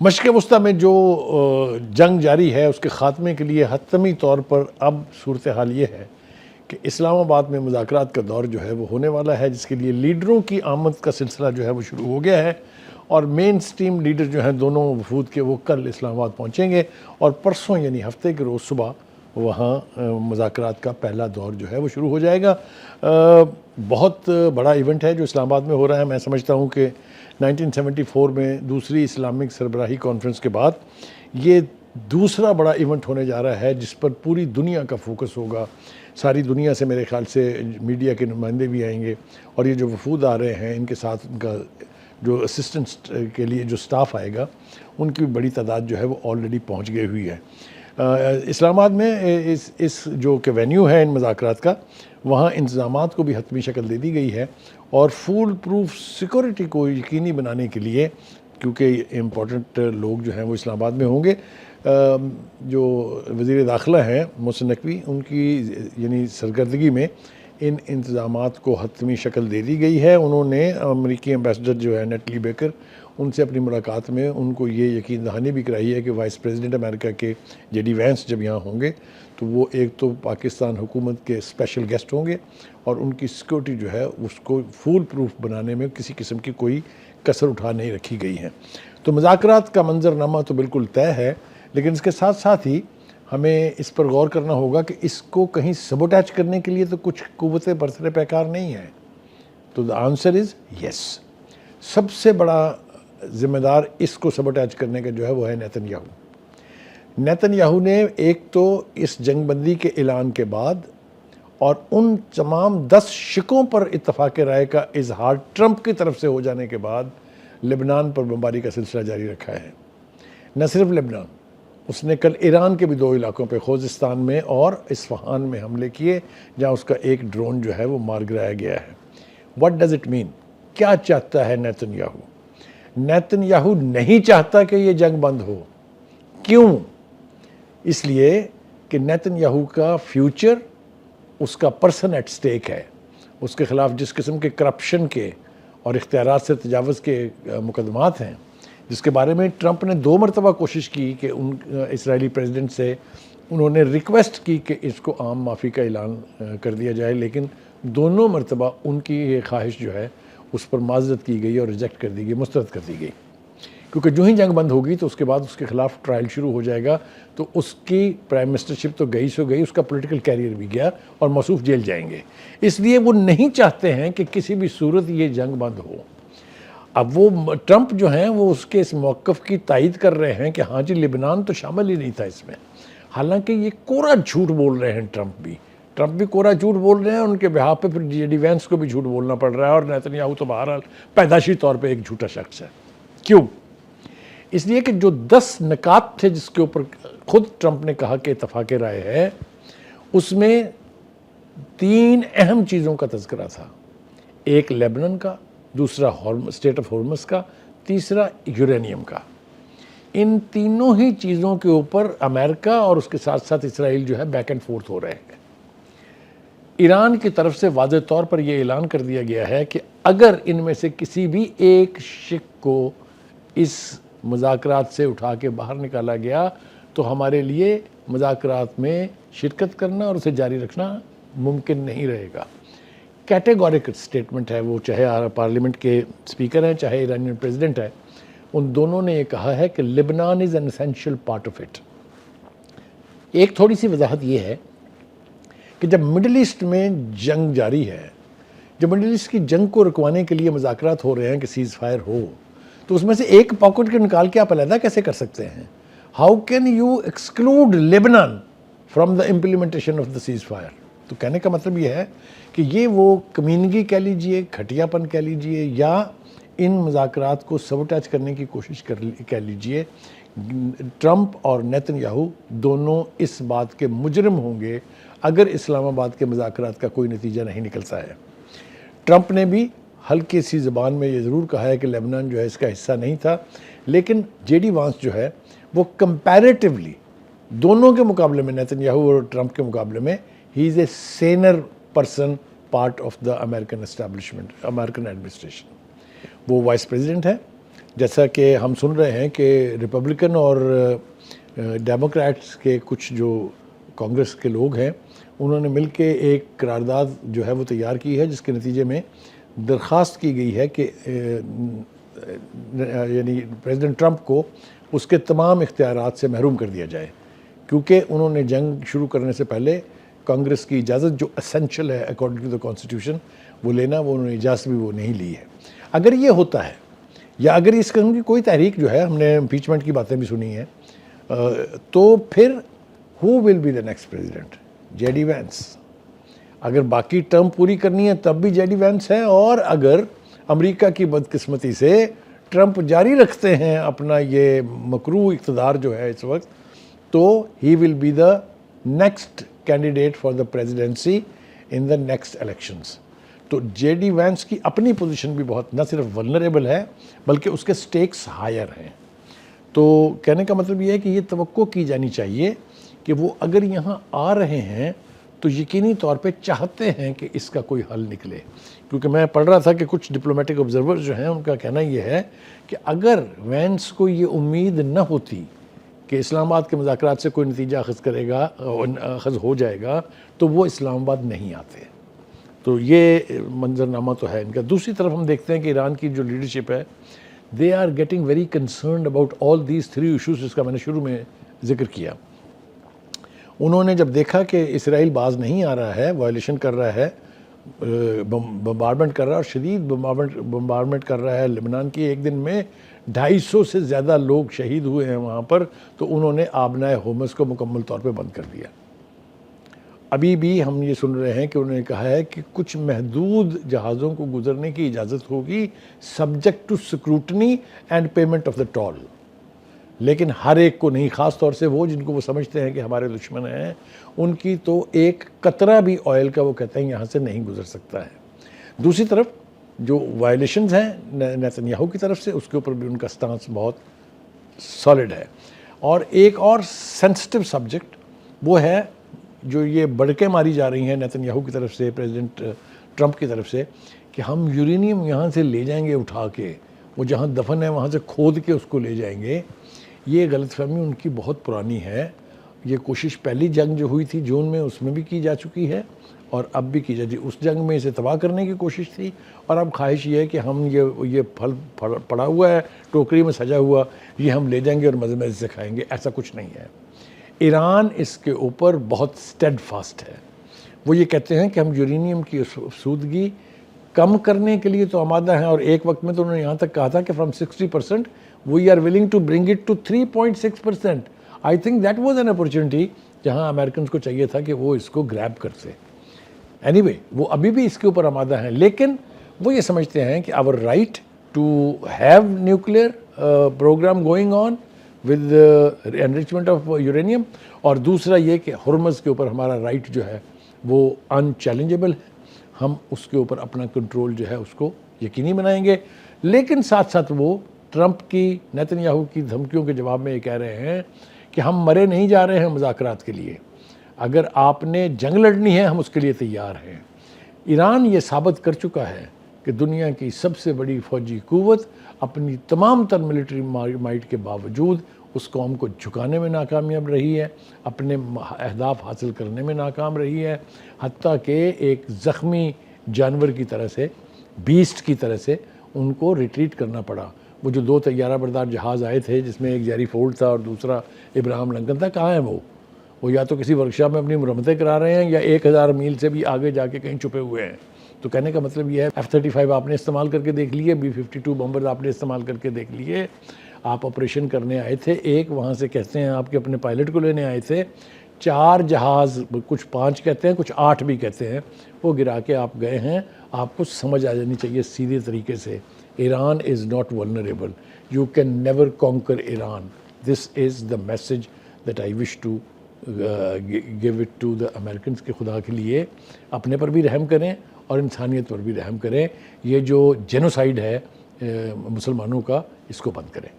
مشرق وسطیٰ میں جو جنگ جاری ہے اس کے خاتمے کے لیے حتمی طور پر اب صورتحال یہ ہے کہ اسلام آباد میں مذاکرات کا دور جو ہے وہ ہونے والا ہے، جس کے لیے لیڈروں کی آمد کا سلسلہ جو ہے وہ شروع ہو گیا ہے، اور مین سٹریم لیڈر جو ہیں دونوں وفود کے وہ کل اسلام آباد پہنچیں گے، اور پرسوں یعنی ہفتے کے روز صبح وہاں مذاکرات کا پہلا دور جو ہے وہ شروع ہو جائے گا۔ بہت بڑا ایونٹ ہے جو اسلام آباد میں ہو رہا ہے۔ میں سمجھتا ہوں کہ 1974 میں دوسری اسلامک سربراہی کانفرنس کے بعد یہ دوسرا بڑا ایونٹ ہونے جا رہا ہے جس پر پوری دنیا کا فوکس ہوگا۔ ساری دنیا سے میرے خیال سے میڈیا کے نمائندے بھی آئیں گے، اور یہ جو وفود آ رہے ہیں ان کے ساتھ ان کا جو اسسٹنٹ کے لیے جو سٹاف آئے گا ان کی بڑی تعداد جو ہے وہ آلریڈی پہنچ گئی ہوئی ہے۔ اسلام آباد میں اس جو کہ وینیو ہے ان مذاکرات کا، وہاں انتظامات کو بھی حتمی شکل دے دی گئی ہے، اور فول پروف سیکورٹی کو یقینی بنانے کے لیے، کیونکہ امپورٹنٹ لوگ جو ہیں وہ اسلام آباد میں ہوں گے، جو وزیر داخلہ ہیں محسن نقوی، ان کی یعنی سرگردگی میں ان انتظامات کو حتمی شکل دے دی گئی ہے۔ انہوں نے امریکی ایمبیسڈر جو ہے نیٹلی بیکر، ان سے اپنی ملاقات میں ان کو یہ یقین دہانی بھی کرائی ہے کہ وائس پریزیڈنٹ امریکہ کے جے ڈی وینس جب یہاں ہوں گے تو وہ ایک تو پاکستان حکومت کے اسپیشل گیسٹ ہوں گے، اور ان کی سیکورٹی جو ہے اس کو فول پروف بنانے میں کسی قسم کی کوئی کسر اٹھا نہیں رکھی گئی ہے۔ تو مذاکرات کا منظرنامہ تو بالکل طے ہے، لیکن اس کے ساتھ ساتھ ہی ہمیں اس پر غور کرنا ہوگا کہ اس کو کہیں سبوٹیج کرنے کے لیے تو کچھ قوتیں برسر پیکار نہیں ہیں۔ تو the answer is yes۔ سب سے بڑا ذمہ دار اس کو سبوٹیج کرنے کا جو ہے وہ ہے نیتن یاہو نے ایک تو اس جنگ بندی کے اعلان کے بعد اور ان تمام 10 شقوں پر اتفاق رائے کا اظہار ٹرمپ کی طرف سے ہو جانے کے بعد لبنان پر بمباری کا سلسلہ جاری رکھا ہے۔ نہ صرف لبنان، اس نے کل ایران کے بھی 2 علاقوں پہ خوزستان میں اور اصفہان میں حملے کیے، جہاں اس کا ایک ڈرون جو ہے وہ مار گرایا گیا ہے۔ What does it mean؟ کیا چاہتا ہے نیتن یاہو نہیں چاہتا کہ یہ جنگ بند ہو۔ کیوں؟ اس لیے کہ نیتن یاہو کا فیوچر، اس کا پرسن ایٹ سٹیک ہے۔ اس کے خلاف جس قسم کے کرپشن کے اور اختیارات سے تجاوز کے مقدمات ہیں، جس کے بارے میں ٹرمپ نے 2 مرتبہ کوشش کی کہ ان اسرائیلی پریزیڈنٹ سے انہوں نے ریکویسٹ کی کہ اس کو عام معافی کا اعلان کر دیا جائے، لیکن دونوں مرتبہ ان کی یہ خواہش جو ہے اس پر معذرت کی گئی اور ریجیکٹ کر دی گئی، مسترد کر دی گئی، کیونکہ جو ہی جنگ بند ہوگی تو اس کے بعد اس کے خلاف ٹرائل شروع ہو جائے گا، تو اس کی پرائم منسٹرشپ تو گئی سو گئی، اس کا پولیٹیکل کیریئر بھی گیا اور موصوف جیل جائیں گے۔ اس لیے وہ نہیں چاہتے ہیں کہ کسی بھی صورت یہ جنگ بند ہو۔ اب وہ ٹرمپ جو ہیں وہ اس کے اس موقف کی تائید کر رہے ہیں کہ ہاں جی لبنان تو شامل ہی نہیں تھا اس میں، حالانکہ یہ کورا جھوٹ بول رہے ہیں۔ ٹرمپ بھی کورا جھوٹ بول رہے ہیں، ان کے بہاف پہ پھر جے ڈی وینس کو بھی جھوٹ بولنا پڑ رہا ہے، اور نیتن یاہو تو بہرحال پیدائشی طور پہ ایک جھوٹا شخص ہے۔ کیوں؟ اس لیے کہ جو 10 نکات تھے جس کے اوپر خود ٹرمپ نے کہا کہ اتفاق رائے ہے، اس میں 3 اہم چیزوں کا تذکرہ تھا۔ ایک لیبنان کا، دوسرا اسٹیٹ آف ہورمز کا، تیسرا یورینیم کا۔ ان تینوں ہی چیزوں کے اوپر امریکہ اور اس کے ساتھ ساتھ اسرائیل جو ہے بیک اینڈ فورتھ ہو رہے ہیں۔ ایران کی طرف سے واضح طور پر یہ اعلان کر دیا گیا ہے کہ اگر ان میں سے کسی بھی ایک شق کو اس مذاکرات سے اٹھا کے باہر نکالا گیا تو ہمارے لیے مذاکرات میں شرکت کرنا اور اسے جاری رکھنا ممکن نہیں رہے گا۔ کیٹیگوریکل سٹیٹمنٹ ہے وہ، چاہے پارلیمنٹ کے اسپیکر ہیں چاہے ایرانین پریزیڈنٹ ہے، ان دونوں نے یہ کہا ہے کہ لبنان is an essential part of it. ایک تھوڑی سی وضاحت یہ ہے کہ جب مڈل ایسٹ میں جنگ جاری ہے، جب مڈل ایسٹ کی جنگ کو رکوانے کے لیے مذاکرات ہو رہے ہیں کہ سیز فائر ہو، تو اس میں سے ایک پاکٹ کے نکال کے آپ علیحدہ کیسے کر سکتے ہیں؟ How can you exclude Lebanon from the implementation of the cease fire? تو کہنے کا مطلب یہ ہے کہ یہ وہ کمینگی کہہ لیجئے، گھٹیا پن کہہ لیجئے، یا ان مذاکرات کو سبوٹیج کرنے کی کوشش کہہ لیجئے، ٹرمپ اور نیتن یاہو دونوں اس بات کے مجرم ہوں گے اگر اسلام آباد کے مذاکرات کا کوئی نتیجہ نہیں نکلتا ہے۔ ٹرمپ نے بھی ہلکی سی زبان میں یہ ضرور کہا ہے کہ لیبنان جو ہے اس کا حصہ نہیں تھا، لیکن جے ڈی وانس جو ہے وہ کمپیریٹیولی دونوں کے مقابلے میں، نیتن یاہو اور ٹرمپ کے مقابلے میں، he is a senior person part of the American establishment, American administration. وہ وائس پریزیڈنٹ ہے، جیسا کہ ہم سن رہے ہیں کہ ریپبلکن اور ڈیموکریٹس کے کچھ جو کانگریس کے لوگ ہیں انہوں نے مل کے ایک قرارداد جو ہے وہ تیار کی ہے، جس کے نتیجے میں درخواست کی گئی ہے کہ یعنی پریزیڈنٹ ٹرمپ کو اس کے تمام اختیارات سے محروم کر دیا جائے، کیونکہ انہوں نے جنگ شروع کرنے سے پہلے کانگریس کی اجازت جو اسینشل ہے اکارڈنگ ٹو دا کانسٹیٹیوشن وہ لینا، وہ انہوں نے اجازت بھی وہ نہیں لی ہے۔ اگر یہ ہوتا ہے یا اگر اس قسم کی کوئی تحریک جو ہے، ہم نے امپیچمنٹ کی باتیں بھی سنی ہیں، تو پھر who will be the next president? J D Vance. اگر باقی ٹرم پوری کرنی ہے تب بھی جے ڈی وینس ہے، اور اگر امریکہ کی بدقسمتی سے ٹرمپ جاری رکھتے ہیں اپنا یہ مکروہ اقتدار جو ہے اس وقت، تو he will be the next candidate for the presidency in the next elections. تو جے ڈی وینس کی اپنی پوزیشن بھی بہت نہ صرف ولنریبل ہے بلکہ اس کے سٹیکس ہائر ہیں۔ تو کہنے کا مطلب یہ ہے کہ یہ توقع کی جانی چاہیے کہ وہ اگر یہاں آ رہے ہیں تو یقینی طور پہ چاہتے ہیں کہ اس کا کوئی حل نکلے، کیونکہ میں پڑھ رہا تھا کہ کچھ ڈپلومیٹک آبزرورز جو ہیں ان کا کہنا یہ ہے کہ اگر وینس کو یہ امید نہ ہوتی کہ اسلام آباد کے مذاکرات سے کوئی نتیجہ اخذ ہو جائے گا تو وہ اسلام آباد نہیں آتے۔ تو یہ منظرنامہ تو ہے ان کا۔ دوسری طرف ہم دیکھتے ہیں کہ ایران کی جو لیڈرشپ ہے، they are getting very concerned about all these 3 issues, جس کا میں نے شروع میں ذکر کیا۔ انہوں نے جب دیکھا کہ اسرائیل باز نہیں آ رہا ہے، وائلیشن کر رہا ہے، بمبارمنٹ کر رہا ہے، اور شدید بمبارمنٹ کر رہا ہے لبنان کی، ایک دن میں 250 سے زیادہ لوگ شہید ہوئے ہیں وہاں پر، تو انہوں نے آبنائے ہومس کو مکمل طور پہ بند کر دیا۔ ابھی بھی ہم یہ سن رہے ہیں کہ انہوں نے کہا ہے کہ کچھ محدود جہازوں کو گزرنے کی اجازت ہوگی subject to scrutiny and payment of the toll, لیکن ہر ایک کو نہیں، خاص طور سے وہ جن کو وہ سمجھتے ہیں کہ ہمارے دشمن ہیں، ان کی تو ایک قطرہ بھی آئل کا وہ کہتے ہیں یہاں سے نہیں گزر سکتا ہے۔ دوسری طرف جو وائلیشنز ہیں نیتن یاہو کی طرف سے، اس کے اوپر بھی ان کا سٹانس بہت سالڈ ہے۔ اور ایک اور سینسٹیو سبجیکٹ وہ ہے جو یہ بڑکیں ماری جا رہی ہیں نیتن یاہو کی طرف سے، پریزیڈنٹ ٹرمپ کی طرف سے، کہ ہم یورینیم یہاں سے لے جائیں گے اٹھا کے، وہ جہاں دفن ہے وہاں سے کھود کے اس کو لے جائیں گے۔ یہ غلط فہمی ان کی بہت پرانی ہے۔ یہ کوشش پہلی جنگ جو ہوئی تھی جون میں، اس میں بھی کی جا چکی ہے اور اب بھی کی جاتی ہے۔ اس جنگ میں اسے تباہ کرنے کی کوشش تھی، اور اب خواہش یہ ہے کہ ہم یہ پھل پڑا ہوا ہے ٹوکری میں سجا ہوا، یہ ہم لے جائیں گے اور مزے مزے سے کھائیں گے۔ ایسا کچھ نہیں ہے۔ ایران اس کے اوپر بہت سٹیڈ فاسٹ ہے۔ وہ یہ کہتے ہیں کہ ہم یورینیم کی افزودگی کم کرنے کے لیے تو آمادہ ہیں، اور ایک وقت میں تو انہوں نے یہاں تک کہا تھا کہ from 60% we are willing to bring it to 3.6%. I think that was an opportunity جہاں امریکنز کو چاہیے تھا کہ وہ اس کو گریب کرتے۔ Anyway، وہ ابھی بھی اس کے اوپر آمادہ ہیں، لیکن وہ یہ سمجھتے ہیں کہ our right to have nuclear program going on with enrichment of uranium، اور دوسرا یہ کہ ہرمز کے اوپر ہمارا رائٹ جو ہے وہ انچیلنجیبل ہے، ہم اس کے اوپر اپنا کنٹرول جو ہے اس کو یقینی بنائیں گے۔ لیکن ساتھ ساتھ وہ ٹرمپ کی، نیتن یاہو کی دھمکیوں کے جواب میں یہ کہہ رہے ہیں کہ ہم مرے نہیں جا رہے ہیں مذاکرات کے لیے، اگر آپ نے جنگ لڑنی ہے ہم اس کے لیے تیار ہیں۔ ایران یہ ثابت کر چکا ہے کہ دنیا کی سب سے بڑی فوجی قوت اپنی تمام تر ملٹری مائٹ کے باوجود اس قوم کو جھکانے میں ناکامیاب رہی ہے، اپنے اہداف حاصل کرنے میں ناکام رہی ہے، حتیٰ کہ ایک زخمی جانور کی طرح سے، بیسٹ کی طرح سے ان کو ریٹریٹ کرنا پڑا۔ وہ جو 2 طیارہ بردار جہاز آئے تھے جس میں ایک جیری فورڈ تھا اور دوسرا ابراہم لنکن تھا، کہاں ہیں وہ یا تو کسی ورکشاپ میں اپنی مرمتیں کرا رہے ہیں یا 1000 میل سے بھی آگے جا کے کہیں چھپے ہوئے ہیں۔ تو کہنے کا مطلب یہ ہے F-35 آپ نے استعمال کر کے دیکھ لیے، B-52 بمبر آپ نے استعمال کر کے دیکھ لیے، آپ آپریشن کرنے آئے تھے، ایک وہاں سے کہتے ہیں آپ کے اپنے پائلٹ کو لینے آئے تھے، 4 جہاز، کچھ 5 کہتے ہیں کچھ 8 بھی کہتے ہیں، وہ گرا کے آپ گئے ہیں۔ آپ کو سمجھ آ جانی چاہیے سیدھے طریقے سے، Iran is not vulnerable. You can never conquer Iran. This is the message that I wish to give it to the Americans کہ خدا کے لیے اپنے پر بھی رحم کریں اور انسانیت پر بھی رحم کریں۔ یہ جو جینوسائیڈ ہے مسلمانوں کا، اس کو بند کریں۔